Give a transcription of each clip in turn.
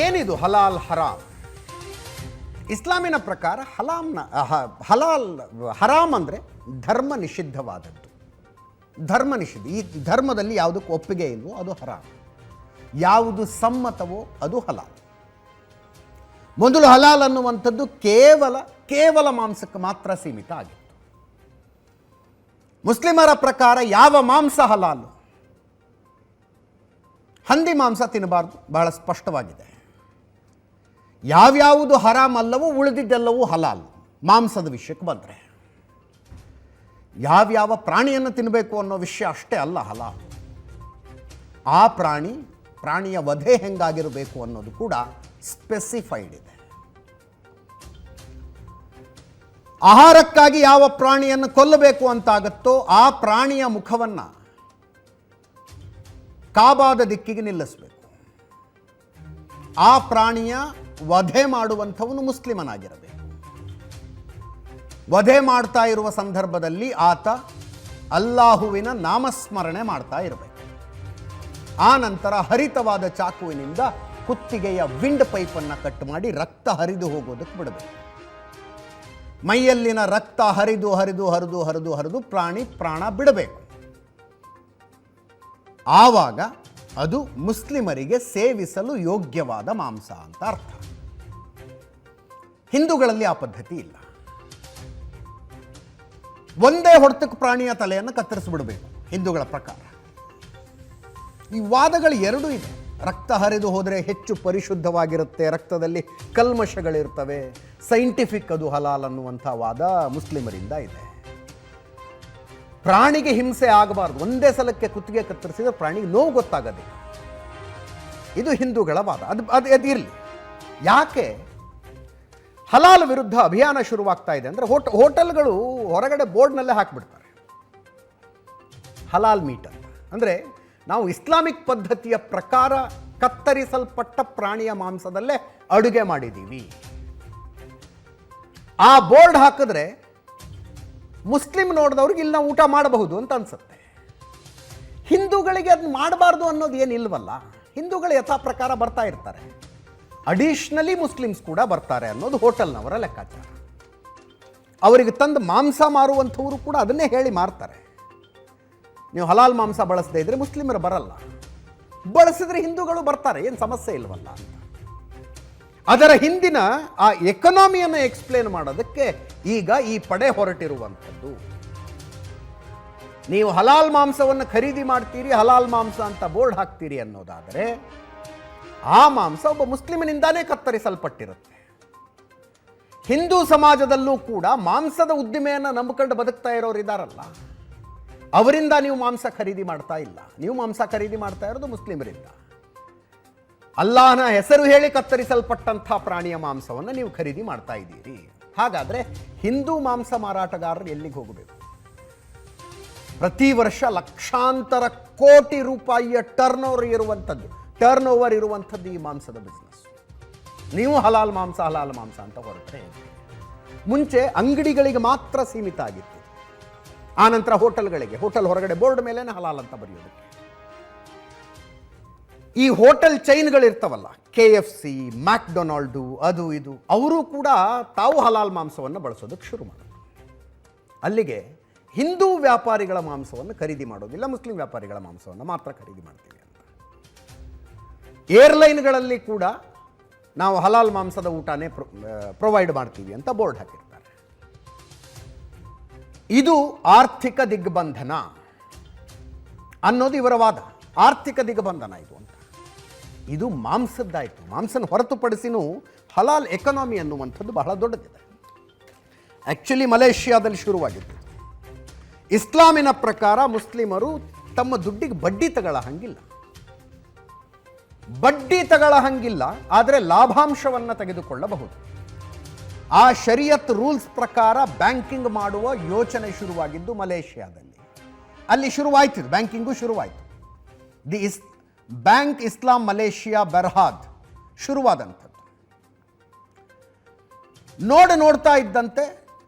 ಏನಿದು ಹಲಾಲ್ ಹರಾಮ್? ಇಸ್ಲಾಮಿನ ಪ್ರಕಾರ ಹರಾಮ್ ಅಂದರೆ ಧರ್ಮ ನಿಷಿದ್ಧವಾದದ್ದು. ಧರ್ಮ ನಿಷಿದ್ಧ. ಈ ಧರ್ಮದಲ್ಲಿ ಯಾವುದಕ್ಕೆ ಒಪ್ಪಿಗೆ ಇಲ್ವೋ ಅದು ಹರಾಮ್, ಯಾವುದು ಸಮ್ಮತವೋ ಅದು ಹಲಾಲ್. ಮೊದಲು ಹಲಾಲ್ ಅನ್ನುವಂಥದ್ದು ಕೇವಲ ಮಾಂಸಕ್ಕೆ ಮಾತ್ರ ಸೀಮಿತ ಆಗಿತ್ತು. ಮುಸ್ಲಿಮರ ಪ್ರಕಾರ ಯಾವ ಮಾಂಸ ಹಲಾಲು? ಹಂದಿ ಮಾಂಸ ತಿನ್ನಬಾರ್ದು, ಬಹಳ ಸ್ಪಷ್ಟವಾಗಿದೆ. ಯಾವ್ಯಾವುದು ಹರಾಮ್ ಅಲ್ಲವೋ ಉಳಿದಿದ್ದೆಲ್ಲವೂ ಹಲಾಲ್. ಮಾಂಸದ ವಿಷಯಕ್ಕೆ ಬಂದರೆ ಯಾವ್ಯಾವ ಪ್ರಾಣಿಯನ್ನು ತಿನ್ನಬೇಕು ಅನ್ನೋ ವಿಷಯ ಅಷ್ಟೇ ಅಲ್ಲ ಹಲಾಲ್. ಆ ಪ್ರಾಣಿಯ ವಧೆ ಹೆಂಗಾಗಿರಬೇಕು ಅನ್ನೋದು ಕೂಡ ಸ್ಪೆಸಿಫೈಡ್ ಇದೆ. ಆಹಾರಕ್ಕಾಗಿ ಯಾವ ಪ್ರಾಣಿಯನ್ನು ಕೊಲ್ಲಬೇಕು ಅಂತಾಗತ್ತೋ ಆ ಪ್ರಾಣಿಯ ಮುಖವನ್ನು ಕಾಬಾದ ದಿಕ್ಕಿಗೆ ನಿಲ್ಲಿಸಬೇಕು. ಆ ಪ್ರಾಣಿಯ ವಧೆ ಮಾಡುವಂಥವನು ಮುಸ್ಲಿಮನಾಗಿರಬೇಕು. ವಧೆ ಮಾಡ್ತಾ ಇರುವ ಸಂದರ್ಭದಲ್ಲಿ ಆತ ಅಲ್ಲಾಹುವಿನ ನಾಮಸ್ಮರಣೆ ಮಾಡ್ತಾ ಇರಬೇಕು. ಆ ನಂತರ ಹರಿತವಾದ ಚಾಕುವಿನಿಂದ ಕುತ್ತಿಗೆಯ ವಿಂಡ್ ಪೈಪನ್ನು ಕಟ್ ಮಾಡಿ ರಕ್ತ ಹರಿದು ಹೋಗೋದಕ್ಕೆ ಬಿಡಬೇಕು. ಮೈಯಲ್ಲಿನ ರಕ್ತ ಹರಿದು ಹರಿದು ಹರಿದು ಹರಿದು ಹರಿದು ಪ್ರಾಣ ಬಿಡಬೇಕು. ಆವಾಗ ಅದು ಮುಸ್ಲಿಮರಿಗೆ ಸೇವಿಸಲು ಯೋಗ್ಯವಾದ ಮಾಂಸ ಅಂತ ಅರ್ಥ. ಹಿಂದೂಗಳಲ್ಲಿ ಆ ಪದ್ಧತಿ ಇಲ್ಲ. ಒಂದೇ ಹೊಡೆತಕ್ಕೆ ಪ್ರಾಣಿಯ ತಲೆಯನ್ನು ಕತ್ತರಿಸಿಬಿಡಬೇಕು ಹಿಂದೂಗಳ ಪ್ರಕಾರ. ಈ ವಾದಗಳು ಎರಡೂ ಇದೆ. ರಕ್ತ ಹರಿದು ಹೋದರೆ ಹೆಚ್ಚು ಪರಿಶುದ್ಧವಾಗಿರುತ್ತೆ, ರಕ್ತದಲ್ಲಿ ಕಲ್ಮಶಗಳಿರ್ತವೆ, ಸೈಂಟಿಫಿಕ್ ಅದು ಹಲಾಲ್ ಅನ್ನುವಂಥ ವಾದ ಮುಸ್ಲಿಮರಿಂದ ಇದೆ. ಪ್ರಾಣಿಗೆ ಹಿಂಸೆ ಆಗಬಾರ್ದು, ಒಂದೇ ಸಲಕ್ಕೆ ಕುತ್ತಿಗೆ ಕತ್ತರಿಸಿದ್ರೆ ಪ್ರಾಣಿಗೆ ನೋವು ಗೊತ್ತಾಗೋದಿಲ್ಲ. ಇದು ಹಿಂದೂಗಳ ವಾದ. ಅದು ಇರಲಿ. ಯಾಕೆ ಹಲಾಲ್ ವಿರುದ್ಧ ಅಭಿಯಾನ ಶುರುವಾಗ್ತಾ ಇದೆ ಅಂದರೆ ಹೋಟೆಲ್ಗಳು ಹೊರಗಡೆ ಬೋರ್ಡ್ನಲ್ಲೇ ಹಾಕಿಬಿಡ್ತಾರೆ ಹಲಾಲ್ ಮೀಟ್ ಅಂತ. ಅಂದರೆ ನಾವು ಇಸ್ಲಾಮಿಕ್ ಪದ್ಧತಿಯ ಪ್ರಕಾರ ಕತ್ತರಿಸಲ್ಪಟ್ಟ ಪ್ರಾಣಿಯ ಮಾಂಸದಲ್ಲೇ ಅಡುಗೆ ಮಾಡಿದ್ದೀವಿ. ಆ ಬೋರ್ಡ್ ಹಾಕಿದ್ರೆ ಮುಸ್ಲಿಂ ನೋಡಿದವ್ರಿಗೆ ಇಲ್ಲಿ ನಾವು ಊಟ ಮಾಡಬಹುದು ಅಂತ ಅನ್ಸುತ್ತೆ. ಹಿಂದೂಗಳಿಗೆ ಅದನ್ನ ಮಾಡಬಾರ್ದು ಅನ್ನೋದು ಏನಿಲ್ವಲ್ಲ. ಹಿಂದೂಗಳು ಯಥಾ ಪ್ರಕಾರ ಬರ್ತಾ ಇರ್ತಾರೆ, ಅಡಿಷನಲಿ ಮುಸ್ಲಿಮ್ಸ್ ಕೂಡ ಬರ್ತಾರೆ ಅನ್ನೋದು ಹೋಟೆಲ್ನವರ ಲೆಕ್ಕಾಚಾರ. ಅವರಿಗೆ ತಂದು ಮಾಂಸ ಮಾರುವಂಥವರು ಕೂಡ ಅದನ್ನೇ ಹೇಳಿ ಮಾರ್ತಾರೆ. ನೀವು ಹಲಾಲ್ ಮಾಂಸ ಬಳಸದೇ ಇದ್ರೆ ಮುಸ್ಲಿಮರು ಬರಲ್ಲ, ಬಳಸಿದ್ರೆ ಹಿಂದೂಗಳು ಬರ್ತಾರೆ, ಏನು ಸಮಸ್ಯೆ ಇಲ್ವಲ್ಲ ಅಂತ. ಅದರ ಹಿಂದಿನ ಆ ಎಕನಾಮಿಯನ್ನು ಎಕ್ಸ್ಪ್ಲೇನ್ ಮಾಡೋದಕ್ಕೆ ಈಗ ಈ ಪಡೆ ಹೊರಟಿರುವಂಥದ್ದು. ನೀವು ಹಲಾಲ್ ಮಾಂಸವನ್ನು ಖರೀದಿ ಮಾಡ್ತೀರಿ, ಹಲಾಲ್ ಮಾಂಸ ಅಂತ ಬೋರ್ಡ್ ಹಾಕ್ತೀರಿ ಅನ್ನೋದಾದರೆ ಆ ಮಾಂಸ ಒಬ್ಬ ಮುಸ್ಲಿಮನಿಂದಾನೇ ಕತ್ತರಿಸಲ್ಪಟ್ಟಿರುತ್ತೆ. ಹಿಂದೂ ಸಮಾಜದಲ್ಲೂ ಕೂಡ ಮಾಂಸದ ಉದ್ದಿಮೆಯನ್ನು ನಂಬಿಕೊಂಡು ಬದುಕ್ತಾ ಇರೋರು ಇದ್ದಾರಲ್ಲ, ಅವರಿಂದ ನೀವು ಮಾಂಸ ಖರೀದಿ ಮಾಡ್ತಾ ಇಲ್ಲ. ನೀವು ಮಾಂಸ ಖರೀದಿ ಮಾಡ್ತಾ ಇರೋದು ಮುಸ್ಲಿಮರಿಂದ. ಅಲ್ಲಾಹನ ಹೆಸರು ಹೇಳಿ ಕತ್ತರಿಸಲ್ಪಟ್ಟಂಥ ಪ್ರಾಣಿಯ ಮಾಂಸವನ್ನು ನೀವು ಖರೀದಿ ಮಾಡ್ತಾ ಇದ್ದೀರಿ. ಹಾಗಾದರೆ ಹಿಂದೂ ಮಾಂಸ ಮಾರಾಟಗಾರರು ಎಲ್ಲಿಗೆ ಹೋಗಬೇಕು? ಪ್ರತಿ ವರ್ಷ ಲಕ್ಷಾಂತರ ಕೋಟಿ ರೂಪಾಯಿಯ ಟರ್ನ್ ಓವರ್ ಇರುವಂಥದ್ದು ಈ ಮಾಂಸದ ಬಿಸ್ನೆಸ್. ನೀವು ಹಲಾಲ್ ಮಾಂಸ ಅಂತ ಹೊರಟ್ರೆ, ಮುಂಚೆ ಅಂಗಡಿಗಳಿಗೆ ಮಾತ್ರ ಸೀಮಿತ ಆಗಿತ್ತು. ಆನಂತರ ಹೋಟೆಲ್ ಹೊರಗಡೆ ಬೋರ್ಡ್ ಮೇಲೆ ಹಲಾಲ್ ಅಂತ ಬರೆಯೋದಕ್ಕೆ. ಈ ಹೋಟೆಲ್ ಚೈನ್ಗಳಿರ್ತಾವಲ್ಲ, KFC, ಮ್ಯಾಕ್ಡೊನಾಲ್ಡು, ಅದು ಇದು, ಅವರು ಕೂಡ ತಾವು ಹಲಾಲ್ ಮಾಂಸವನ್ನು ಬಳಸೋದಕ್ಕೆ ಶುರು ಮಾಡಿದ್ರು. ಅಲ್ಲಿಗೆ ಹಿಂದೂ ವ್ಯಾಪಾರಿಗಳ ಮಾಂಸವನ್ನು ಖರೀದಿ ಮಾಡೋದಿಲ್ಲ, ಮುಸ್ಲಿಂ ವ್ಯಾಪಾರಿಗಳ ಮಾಂಸವನ್ನು ಮಾತ್ರ ಖರೀದಿ ಮಾಡ್ತೀವಿ ಅಂತ. ಏರ್ಲೈನ್ಗಳಲ್ಲಿ ಕೂಡ ನಾವು ಹಲಾಲ್ ಮಾಂಸದ ಊಟನೇ ಪ್ರೊವೈಡ್ ಮಾಡ್ತೀವಿ ಅಂತ ಬೋರ್ಡ್ ಹಾಕಿರ್ತಾರೆ. ಇದು ಆರ್ಥಿಕ ದಿಗ್ಬಂಧನ ಅನ್ನೋದು ಇವರ ವಾದ. ಆರ್ಥಿಕ ದಿಗ್ಬಂಧನ ಇದು ಅಂತ. ಇದು ಮಾಂಸದ್ದಾಯಿತು. ಮಾಂಸನ ಹೊರತುಪಡಿಸಿನೂ ಹಲಾಲ್ ಎಕನಾಮಿ ಅನ್ನುವಂಥದ್ದು ಬಹಳ ದೊಡ್ಡದಿದೆ. ಆ್ಯಕ್ಚುಲಿ ಮಲೇಷ್ಯಾದಲ್ಲಿ ಶುರುವಾಗಿತ್ತು. ಇಸ್ಲಾಮಿನ ಪ್ರಕಾರ ಮುಸ್ಲಿಮರು ತಮ್ಮ ದುಡ್ಡಿಗೆ ಬಡ್ಡಿ ತಗೊಳ್ಳ ಹಂಗಿಲ್ಲ, ಆದರೆ ಲಾಭಾಂಶವನ್ನು ತೆಗೆದುಕೊಳ್ಳಬಹುದು. ಆ ಶರಿಯತ್ ರೂಲ್ಸ್ ಪ್ರಕಾರ ಬ್ಯಾಂಕಿಂಗ್ ಮಾಡುವ ಯೋಚನೆ ಶುರುವಾಗಿದ್ದು ಮಲೇಷ್ಯಾದಲ್ಲಿ. ಅಲ್ಲಿ ಶುರುವಾಯಿತು, ಬ್ಯಾಂಕಿಂಗು ಶುರುವಾಯಿತು. ಬ್ಯಾಂಕ್ ಇಸ್ಲಾಂ ಮಲೇಷಿಯಾ ಬೆರ್ಹಾದ್ ಶುರುವಾದಂಥದ್ದು. ನೋಡ್ತಾ ಇದ್ದಂತೆ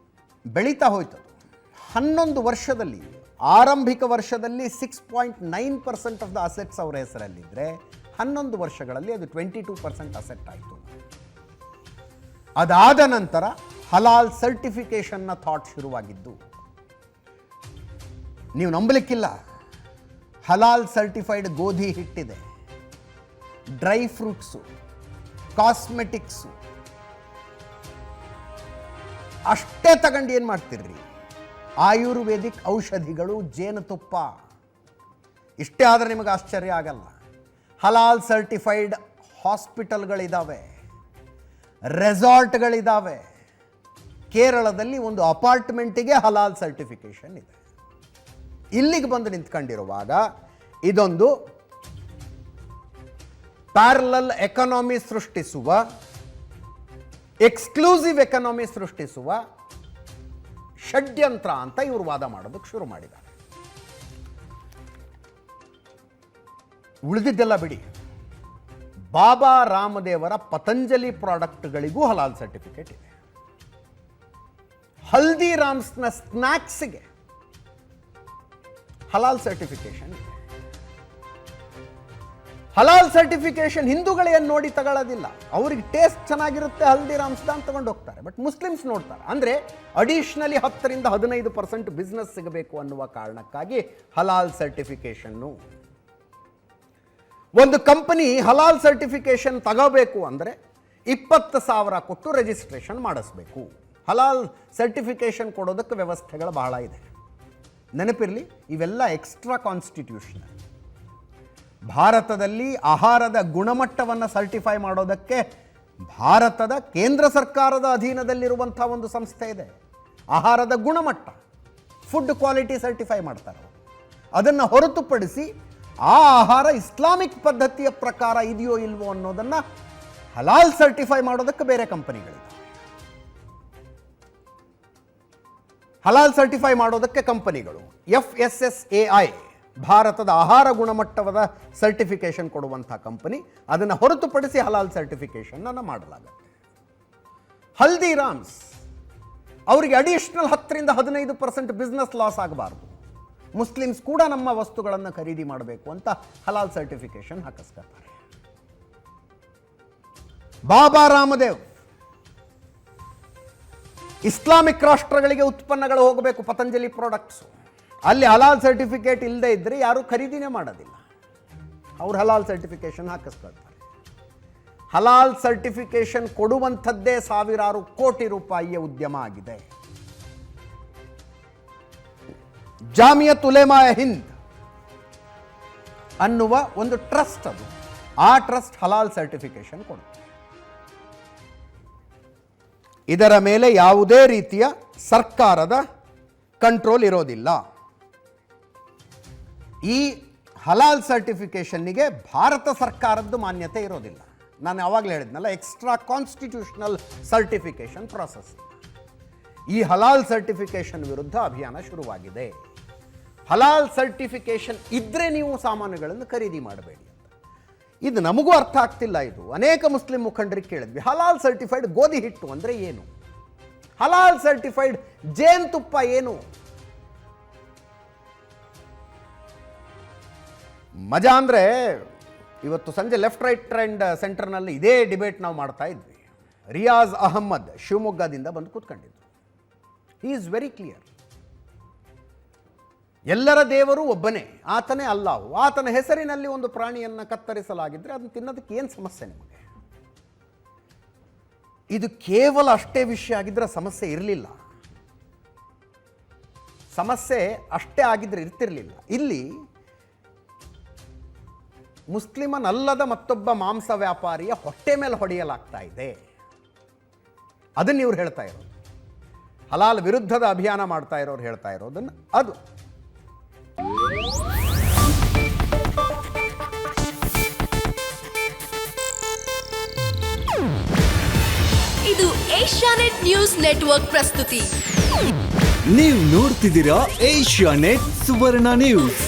ಬೆಳೀತಾ ಹೋಯ್ತು. 11 ವರ್ಷದಲ್ಲಿ, ಆರಂಭಿಕ ವರ್ಷದಲ್ಲಿ 6.9% ಆಫ್ ದ ಅಸೆಟ್ಸ್ ಅವರ ಹೆಸರಲ್ಲಿದ್ದರೆ 11 ವರ್ಷಗಳಲ್ಲಿ ಅದು 22% ಅಸೆಟ್ ಆಯಿತು. ಅದಾದ ನಂತರ ಹಲಾಲ್ ಸರ್ಟಿಫಿಕೇಷನ್ನ ಥಾಟ್ ಶುರುವಾಗಿದ್ದು. ನೀವು ನಂಬಲಿಕ್ಕಿಲ್ಲ, ಹಲಾಲ್ ಸರ್ಟಿಫೈಡ್ ಗೋಧಿ ಹಿಟ್ಟಿದೆ, ಡ್ರೈ ಫ್ರೂಟ್ಸು, ಕಾಸ್ಮೆಟಿಕ್ಸು, ಅಷ್ಟೇ ತಗೊಂಡು ಏನು ಮಾಡ್ತಿರ್ರಿ, ಆಯುರ್ವೇದಿಕ್ ಔಷಧಿಗಳು, ಜೇನುತುಪ್ಪ, ಇಷ್ಟೇ ಆದರೆ ನಿಮಗೆ ಆಶ್ಚರ್ಯ ಆಗಲ್ಲ. ಹಲಾಲ್ ಸರ್ಟಿಫೈಡ್ ಹಾಸ್ಪಿಟಲ್ಗಳಿದ್ದಾವೆ, ರೆಸಾರ್ಟ್ಗಳಿದ್ದಾವೆ. ಕೇರಳದಲ್ಲಿ ಒಂದು ಅಪಾರ್ಟ್ಮೆಂಟಿಗೆ ಹಲಾಲ್ ಸರ್ಟಿಫಿಕೇಷನ್ ಇದೆ. ಇಲ್ಲಿಗೆ ಬಂದು ನಿಂತ್ಕೊಂಡಿರುವಾಗ ಇದೊಂದು ಪ್ಯಾರಲಲ್ ಎಕಾನಮಿ ಸೃಷ್ಟಿಸುವ, ಎಕ್ಸ್ಕ್ಲೂಸಿವ್ ಎಕಾನಮಿ ಸೃಷ್ಟಿಸುವ ಷಡ್ಯಂತ್ರ ಅಂತ ಇವರು ವಾದ ಮಾಡೋದಕ್ಕೆ ಶುರು ಮಾಡಿದ್ದಾರೆ. ಉಳಿದಿದ್ದೆಲ್ಲ ಬಿಡಿ, ಬಾಬಾ ರಾಮದೇವರ ಪತಂಜಲಿ ಪ್ರಾಡಕ್ಟ್ಗಳಿಗೂ ಹಲಾಲ್ ಸರ್ಟಿಫಿಕೇಟ್ ಇದೆ. ಹಲ್ದಿರಾಮ್ಸ್ನ ಸ್ನ್ಯಾಕ್ಸ್ಗೆ ಹಲಾಲ್ ಸರ್ಟಿಫಿಕೇಶನ್ ಇದೆ. ಹಲಾಲ್ ಸರ್ಟಿಫಿಕೇಶನ್ ಹಿಂದೂಗಳೇನು ನೋಡಿ ತಗೊಳ್ಳೋದಿಲ್ಲ, ಅವ್ರಿಗೆ ಟೇಸ್ಟ್ ಚೆನ್ನಾಗಿರುತ್ತೆ ಹಲ್ದಿರಾಮ್ಸ್ದ ಅಂತ ತಗೊಂಡು ಹೋಗ್ತಾರೆ. ಬಟ್ ಮುಸ್ಲಿಮ್ಸ್ ನೋಡ್ತಾರೆ. ಅಂದರೆ ಅಡಿಷನಲಿ 10ರಿಂದ 15% ಬಿಸ್ನೆಸ್ ಸಿಗಬೇಕು ಅನ್ನುವ ಕಾರಣಕ್ಕಾಗಿ ಹಲಾಲ್ ಸರ್ಟಿಫಿಕೇಶನ್ನು. ಒಂದು ಕಂಪನಿ ಹಲಾಲ್ ಸರ್ಟಿಫಿಕೇಶನ್ ತಗೋಬೇಕು ಅಂದರೆ 20,000 ಕೊಟ್ಟು ರಿಜಿಸ್ಟ್ರೇಷನ್ ಮಾಡಿಸ್ಬೇಕು. ಹಲಾಲ್ ಸರ್ಟಿಫಿಕೇಶನ್ ಕೊಡೋದಕ್ಕೆ ವ್ಯವಸ್ಥೆಗಳು ಬಹಳ ಇದೆ. ನೆನಪಿರಲಿ, ಇವೆಲ್ಲ ಎಕ್ಸ್ಟ್ರಾ ಕಾನ್ಸ್ಟಿಟ್ಯೂಷನಲ್. ಭಾರತದಲ್ಲಿ ಆಹಾರದ ಗುಣಮಟ್ಟವನ್ನು ಸರ್ಟಿಫೈ ಮಾಡೋದಕ್ಕೆ ಭಾರತದ ಕೇಂದ್ರ ಸರ್ಕಾರದ ಅಧೀನದಲ್ಲಿರುವಂಥ ಒಂದು ಸಂಸ್ಥೆ ಇದೆ. ಆಹಾರದ ಗುಣಮಟ್ಟ, ಫುಡ್ ಕ್ವಾಲಿಟಿ ಸರ್ಟಿಫೈ ಮಾಡ್ತಾರೆ. ಅದನ್ನು ಹೊರತುಪಡಿಸಿ ಆ ಆಹಾರ ಇಸ್ಲಾಮಿಕ್ ಪದ್ಧತಿಯ ಪ್ರಕಾರ ಇದೆಯೋ ಇಲ್ವೋ ಅನ್ನೋದನ್ನು ಹಲಾಲ್ ಸರ್ಟಿಫೈ ಮಾಡೋದಕ್ಕೆ ಬೇರೆ ಕಂಪನಿಗಳಿವೆ. ಹಲಾಲ್ ಸರ್ಟಿಫೈ ಮಾಡೋದಕ್ಕೆ ಕಂಪನಿಗಳು FSSAI, ಭಾರತದ ಆಹಾರ ಗುಣಮಟ್ಟದ ಸರ್ಟಿಫಿಕೇಶನ್ ಕೊಡುವಂಥ ಕಂಪನಿ. ಅದನ್ನು ಹೊರತುಪಡಿಸಿ ಹಲಾಲ್ ಸರ್ಟಿಫಿಕೇಶನ್ ಅನ್ನು ಮಾಡಲಾಗುತ್ತೆ. ಹಲ್ದಿರಾಮ್ಸ್ ಅವರಿಗೆ ಅಡಿಷನಲ್ 10ರಿಂದ 15% ಬಿಸ್ನೆಸ್ ಲಾಸ್ ಆಗಬಾರ್ದು. ಮುಸ್ಲಿಮ್ಸ್ ಕೂಡ ನಮ್ಮ ವಸ್ತುಗಳನ್ನು ಖರೀದಿ ಮಾಡಬೇಕು ಅಂತ ಹಲಾಲ್ ಸರ್ಟಿಫಿಕೇಶನ್ ಹಾಕಿಸ್ಕೊತಾರೆ. ಬಾಬಾ ರಾಮದೇವ್ ಇಸ್ಲಾಮಿಕ್ ರಾಷ್ಟ್ರಗಳಿಗೆ ಉತ್ಪನ್ನಗಳು ಹೋಗಬೇಕು, ಪತಂಜಲಿ ಪ್ರಾಡಕ್ಟ್ಸು. ಅಲ್ಲಿ ಹಲಾಲ್ ಸರ್ಟಿಫಿಕೇಟ್ ಇಲ್ಲದೆ ಇದ್ದರೆ ಯಾರೂ ಖರೀದಿನೇ ಮಾಡೋದಿಲ್ಲ. ಅವ್ರು ಹಲಾಲ್ ಸರ್ಟಿಫಿಕೇಶನ್ ಹಾಕಿಸ್ಕೊಳ್ತಾರೆ. ಹಲಾಲ್ ಸರ್ಟಿಫಿಕೇಶನ್ ಕೊಡುವಂಥದ್ದೇ ಸಾವಿರಾರು ಕೋಟಿ ರೂಪಾಯಿಯ ಉದ್ಯಮ ಆಗಿದೆ. ಜಾಮಿಯತ್ ಉಲೇಮಾ ಹಿಂದ್ ಅನ್ನುವ ಒಂದು ಟ್ರಸ್ಟ್ ಅದು. ಆ ಟ್ರಸ್ಟ್ ಹಲಾಲ್ ಸರ್ಟಿಫಿಕೇಶನ್ ಕೊಡುತ್ತೆ. ಇದರ ಮೇಲೆ ಯಾವುದೇ ರೀತಿಯ ಸರ್ಕಾರದ ಕಂಟ್ರೋಲ್ ಇರೋದಿಲ್ಲ. ಈ ಹಲಾಲ್ ಸರ್ಟಿಫಿಕೇಶನ್ನಿಗೆ ಭಾರತ ಸರ್ಕಾರದ್ದು ಮಾನ್ಯತೆ ಇರೋದಿಲ್ಲ. ನಾನು ಯಾವಾಗಲೇ ಹೇಳಿದ್ನಲ್ಲ, ಎಕ್ಸ್ಟ್ರಾ ಕಾನ್ಸ್ಟಿಟ್ಯೂಷನಲ್ ಸರ್ಟಿಫಿಕೇಶನ್ ಪ್ರಾಸೆಸ್. ಈ ಹಲಾಲ್ ಸರ್ಟಿಫಿಕೇಶನ್ ವಿರುದ್ಧ ಅಭಿಯಾನ ಶುರುವಾಗಿದೆ. ಹಲಾಲ್ ಸರ್ಟಿಫಿಕೇಶನ್ ಇದ್ದರೆ ನೀವು ಸಾಮಾನುಗಳನ್ನು ಖರೀದಿ ಮಾಡಬೇಡಿ ಅಂತ. ಇದು ನಮಗೂ ಅರ್ಥ ಆಗ್ತಿಲ್ಲ. ಇದು ಅನೇಕ ಮುಸ್ಲಿಂ ಮುಖಂಡರಿಗೆ ಕೇಳಿದ್ವಿ, ಹಲಾಲ್ ಸರ್ಟಿಫೈಡ್ ಗೋಧಿ ಹಿಟ್ಟು ಅಂದರೆ ಏನು, ಹಲಾಲ್ ಸರ್ಟಿಫೈಡ್ ಜೇನುತುಪ್ಪ ಏನು. ಮಜಾ ಅಂದರೆ ಇವತ್ತು ಸಂಜೆ ಲೆಫ್ಟ್ ರೈಟ್ ಟ್ರೆಂಡ್ ಸೆಂಟರ್ನಲ್ಲಿ ಇದೇ ಡಿಬೇಟ್ ನಾವು ಮಾಡ್ತಾ ಇದ್ವಿ. ರಿಯಾಜ್ ಅಹಮ್ಮದ್ ಶಿವಮೊಗ್ಗದಿಂದ ಬಂದು ಕೂತ್ಕೊಂಡಿದ್ರು. He is very clear. ಎಲ್ಲರ ದೇವರು ಒಬ್ಬನೇ, ಆತನೇ ಅಲ್ಲಾಹು. ಆತನ ಹೆಸರಿನಲ್ಲಿ ಒಂದು ಪ್ರಾಣಿಯನ್ನು ಕತ್ತರಿಸಲಾಗಿದ್ದರೆ ಅದನ್ನು ತಿನ್ನೋದಕ್ಕೆ ಏನು ಸಮಸ್ಯೆ ನಿಮಗೆ? ಇದು ಕೇವಲ ಅಷ್ಟೇ ವಿಷಯ ಆಗಿದ್ರೆ ಸಮಸ್ಯೆ ಇರಲಿಲ್ಲ. ಸಮಸ್ಯೆ ಅಷ್ಟೇ ಆಗಿದ್ರೆ ಇರ್ತಿರಲಿಲ್ಲ. ಇಲ್ಲಿ ಮುಸ್ಲಿಮನಲ್ಲದ ಮತ್ತೊಬ್ಬ ಮಾಂಸ ವ್ಯಾಪಾರಿಯ ಹೊಟ್ಟೆ ಮೇಲೆ ಹೊಡೆಯಲಾಗ್ತಾ ಇದೆ. ಅದನ್ನು ಇವ್ರು ಹೇಳ್ತಾ ಇರೋದು. ಹಲಾಲ್ ವಿರುದ್ಧದ ಅಭಿಯಾನ ಮಾಡ್ತಾ ಇರೋರು ಹೇಳ್ತಾ ಇರೋದನ್ನು ಅದು. ಇದು ಏಷ್ಯಾನೆಟ್ ನ್ಯೂಸ್ ನೆಟ್ವರ್ಕ್ ಪ್ರಸ್ತುತಿ. ನೀವು ನೋಡ್ತಿದ್ದೀರಾ ಏಷ್ಯಾನೆಟ್ ಸುವರ್ಣ ನ್ಯೂಸ್.